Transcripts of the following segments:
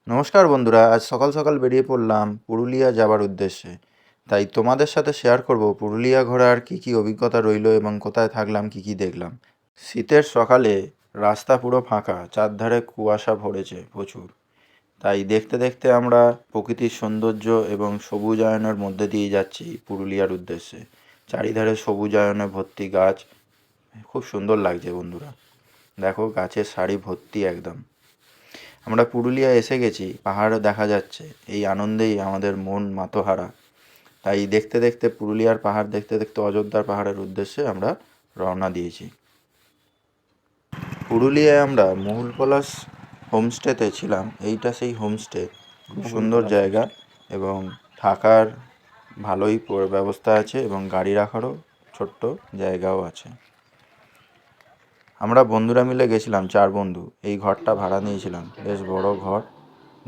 নমস্কার বন্ধুরা, আজ সকাল সকাল বেরিয়ে পড়লাম পুরুলিয়া যাবার উদ্দেশ্যে। তাই তোমাদের সাথে শেয়ার করব পুরুলিয়া ঘোরার কী কী অভিজ্ঞতা রইলো এবং কোথায় থাকলাম, কী কী দেখলাম। শীতের সকালে রাস্তা পুরো ফাঁকা, চারধারে কুয়াশা ভরেছে প্রচুর। তাই দেখতে দেখতে আমরা প্রকৃতির সৌন্দর্য এবং সবুজায়নের মধ্যে দিয়ে যাচ্ছি পুরুলিয়ার উদ্দেশ্যে। চারিধারে সবুজায়নে ভর্তি গাছ, খুব সুন্দর লাগছে বন্ধুরা। দেখো গাছের সারি ভর্তি একদম। আমরা পুরুলিয়া এসে গেছি, পাহাড়ও দেখা যাচ্ছে, এই আনন্দেই আমাদের মন মাতোহারা। তাই দেখতে দেখতে পুরুলিয়ার পাহাড় দেখতে দেখতে অযোধ্যার পাহাড়ের উদ্দেশ্যে আমরা রওনা দিয়েছি। পুরুলিয়ায় আমরা মহুল পলাশ হোমস্টেতে ছিলাম। এইটা সেই হোমস্টে, খুব সুন্দর জায়গা এবং থাকার ভালোই ব্যবস্থা আছে এবং গাড়ি রাখারও ছোট্ট জায়গাও আছে। আমরা বন্ধুরা মিলে গেছিলাম, 4 বন্ধু। এই ঘরটা ভাড়া নিয়েছিলাম, বেশ বড় ঘর,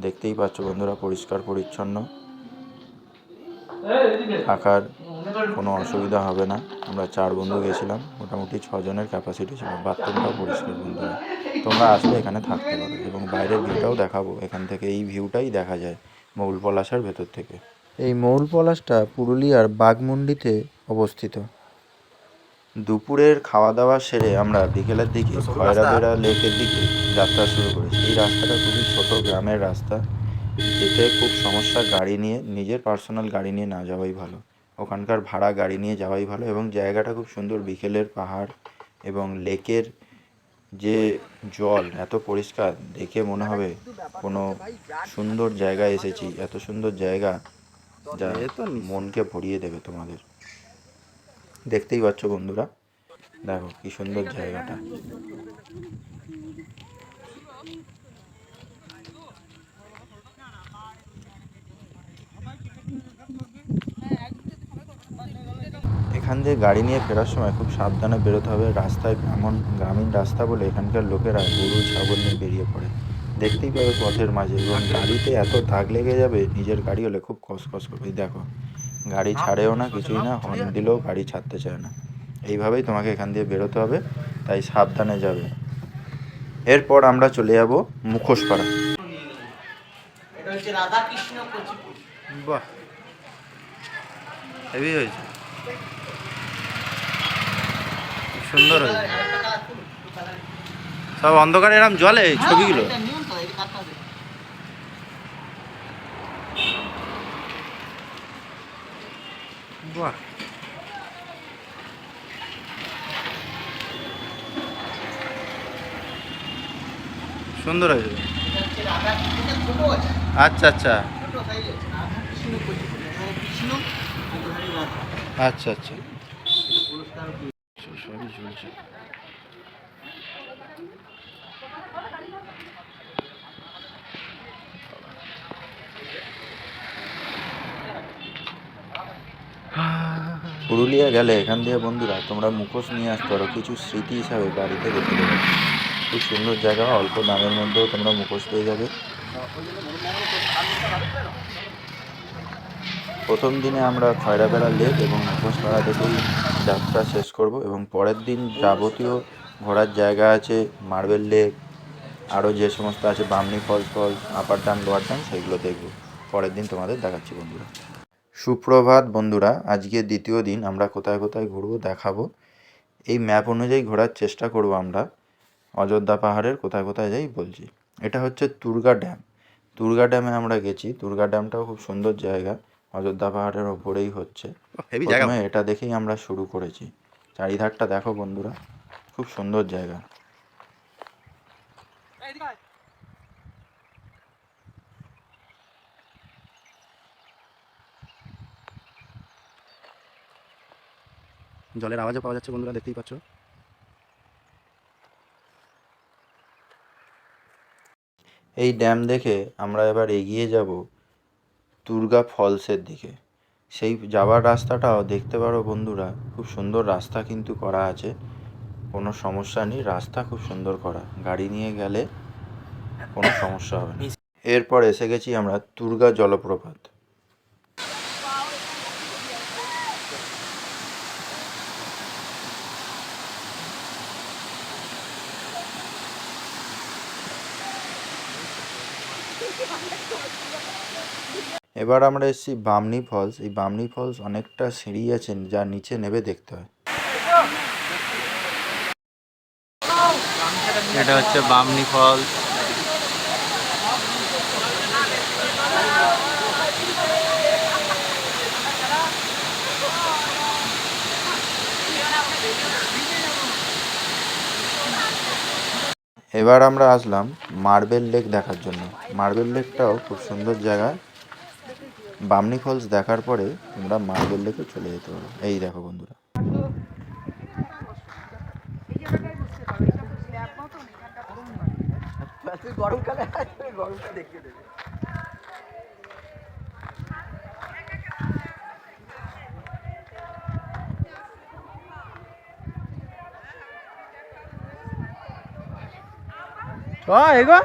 দেখতেই পাচ্ছ বন্ধুরা, পরিষ্কার পরিচ্ছন্ন, থাকার কোনো অসুবিধা হবে না। আমরা 4 বন্ধু গেছিলাম, মোটামুটি 6 জনের ক্যাপাসিটি ছিল। বাথরুমটাও পরিষ্কার বন্ধুরা, তোমরা আসলে এখানে থাকতে পারো এবং বাইরের ভিউটাও দেখাবো। এখান থেকে এই ভিউটাই দেখা যায় মহুল পলাশের ভেতর থেকে। এই মহুল পলাশটা পুরুলিয়ার বাঘমুন্ডিতে অবস্থিত। দুপুরের খাওয়া দাওয়া সেরে আমরা বিকেলের দিকে খয়রাবেড়া লেকের দিকে যাত্রা শুরু করেছি। এই রাস্তাটা খুবই ছোট, গ্রামের রাস্তা, যেতে খুব সমস্যা। গাড়ি নিয়ে, নিজের পার্সোনাল গাড়ি নিয়ে না যাওয়াই ভালো, ওখানকার ভাড়া গাড়ি নিয়ে যাওয়াই ভালো। এবং জায়গাটা খুব সুন্দর, বিকেলের পাহাড় এবং লেকের যে জল এত পরিষ্কার, দেখে মনে হবে কোনো সুন্দর জায়গায় এসেছি। এত সুন্দর জায়গা যা মনকে ভরিয়ে দেবে তোমাদের। দেখতেই পাচ্ছ বন্ধুরা, দেখো কি সুন্দর জায়গাটা। এখান দিয়ে গাড়ি নিয়ে ফেরার সময় খুব সাবধানে বেরোতে হবে। রাস্তায় গ্রামীণ রাস্তা বলে এখানকার লোকেরা গরু ছাগল নিয়ে বেরিয়ে পড়ে, দেখতেই পাবে পথের মাঝে। এবং গাড়িতে এত দাগ লেগে যাবে, নিজের গাড়ি হলে খুব কসকস করবে। দেখো গাড়ি ছাড়েও না, কিছুই না, হর্ন দিলেও গাড়ি ছাড়তে চায় না। এইভাবেই তোমাকে এখান দিয়ে বেরোতে হবে, তাই সাবধানে যাবে। এরপর আমরা চলে যাব মুখোশপাড়া। বাহ, হেভি হয়েছে, সুন্দর হয়েছে। সব অন্ধকারে এরম জলে ছবিগুলো। বাহ, সুন্দর হয়েছে। আচ্ছা আচ্ছা আচ্ছা আচ্ছা, সবই ঝুলছে। পুরুলিয়া গেলে এখান দিয়ে বন্ধুরা তোমরা মুখোশ নিয়ে আসতে পারো, কিছু স্মৃতি হিসাবে বাড়িতে রেখে দেবে। খুব সুন্দর জায়গা, অল্প দামের মধ্যেও তোমরা মুখোশ পেয়ে যাবে। প্রথম দিনে আমরা খয়রাবেড়া লেক এবং মুখোশপাড়া থেকেই যাত্রা শেষ করব এবং পরের দিন যাবতীয় ঘোরার জায়গা আছে, মার্বেল লেক, আরও যে সমস্ত আছে, Bamni falls, upper dam, lower dam, সেগুলো দেখব। পরের দিন তোমাদের দেখাচ্ছি বন্ধুরা। সুপ্রভাত বন্ধুরা, আজকে দ্বিতীয় দিন। আমরা কোথায় কোথায় ঘুরবো দেখাবো। এই ম্যাপ অনুযায়ী ঘোরার চেষ্টা করব আমরা। অযোধ্যা পাহাড়ের কোথায় কোথায় যাই বলছি। এটা হচ্ছে তুর্গা ড্যাম। তুর্গা ড্যামে আমরা গেছি। তুর্গা ড্যামটাও খুব সুন্দর জায়গা, অযোধ্যা পাহাড়ের ওপরেই হচ্ছে। প্রথমে এটা দেখেই আমরা শুরু করেছি। চারিধারটা দেখো বন্ধুরা, খুব সুন্দর জায়গা। জলের আওয়াজও পাওয়া যাচ্ছে বন্ধুরা, দেখতেই পাচ্ছ। এই ড্যাম দেখে আমরা এবার এগিয়ে যাব তুর্গা ফলসের দিকে। সেই যাওয়ার রাস্তাটাও দেখতে পারো বন্ধুরা, খুব সুন্দর রাস্তা কিন্তু করা আছে, কোনো সমস্যা নেই। রাস্তা খুব সুন্দর করা, গাড়ি নিয়ে গেলে কোনো সমস্যা হবে না। এরপর এসে গেছি আমরা তুর্গা জলপ্রপাত। এবার আমরা এসেছি বামনি ফলস। এই বামনি ফলস অনেকটা সিঁড়ি আছে, যা নিচে নেমে দেখতে হয়। এটা হচ্ছে বামনি ফলস। এবার আমরা আসলাম মার্বেল লেক দেখার জন্য। মার্বেল লেকটাও খুব সুন্দর জায়গা। বামনি ফলস দেখার পরে তোমরা মার্বেল লেকে চলে যেতে পারো। এই দেখো বন্ধুরা, এগো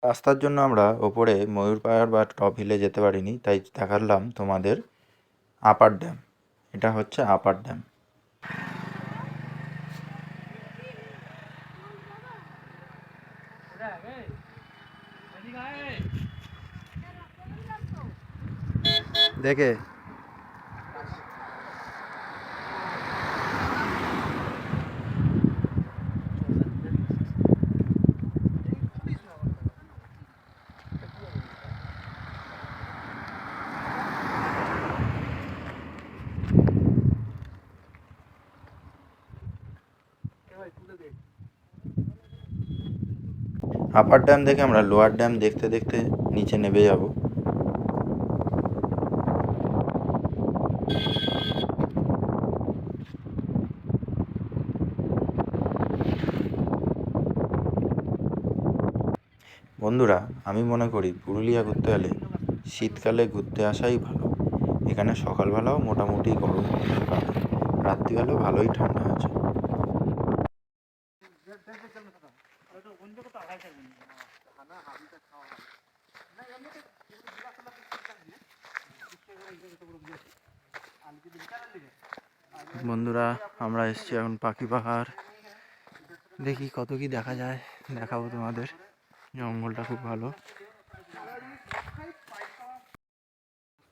রাস্তার জন্য আমরা ওপরে ময়ূর পাহাড় বা টপ হিলে যেতে পারিনি, তাই দেখালাম তোমাদের আপার ড্যাম। এটা হচ্ছে আপার ড্যাম। দেখে আপার ড্যাম দেখে আমরা লোয়ার ড্যাম দেখতে দেখতে নিচে নেমে যাব। বন্ধুরা, আমি মনে করি পুরুলিয়া ঘুরতে গেলে শীতকালে ঘুরতে আসাই ভালো। এখানে সকালবেলাও মোটামুটি গরম পাবে, রাত্রিবেলাও ভালোই ঠান্ডা আছে। বন্ধুরা, আমরা এসেছি এখন পাখি পাহাড়। দেখি কত কি দেখা যায়, দেখাবো তোমাদের। জঙ্গলটা খুব ভালো।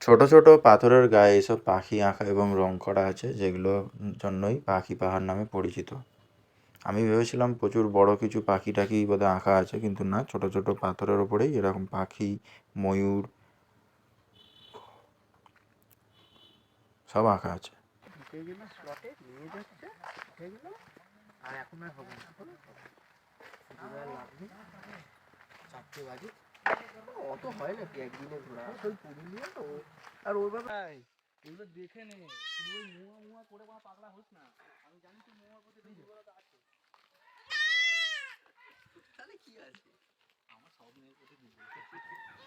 ছোট ছোট পাথরের গায়ে এসব পাখি আঁকা এবং রং করা আছে, যেগুলোর জন্যই পাখি পাহাড় নামে পরিচিত। আমি ভেবেছিলাম প্রচুর বড় কিছু পাখি টাখি বোধহয় আঁকা আছে, কিন্তু না, ছোট ছোট পাথরের ওপরেই এরকম পাখি, ময়ূর সব আঁকা আছে।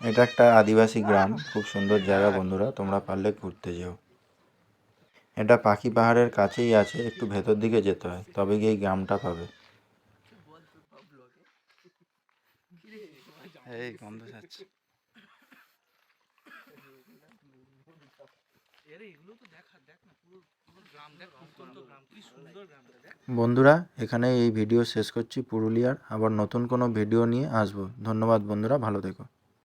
এটা একটা আদিবাসী গ্রাম, খুব সুন্দর জায়গা বন্ধুরা, তোমরা পারলে ঘুরতে যেও। এটা পাখি পাহাড়ের কাছেই আছে, একটু ভেতর দিকে যেতে হয়, তবে গিয়ে এই গ্রামটা পাবে। এই গন্ধ ছাড়ছে। বন্ধুরা, এখানে এই ভিডিও শেষ করছি পুরুলিয়ার। আবার নতুন কোনো ভিডিও নিয়ে আসবো। ধন্যবাদ বন্ধুরা, ভালো থেকো।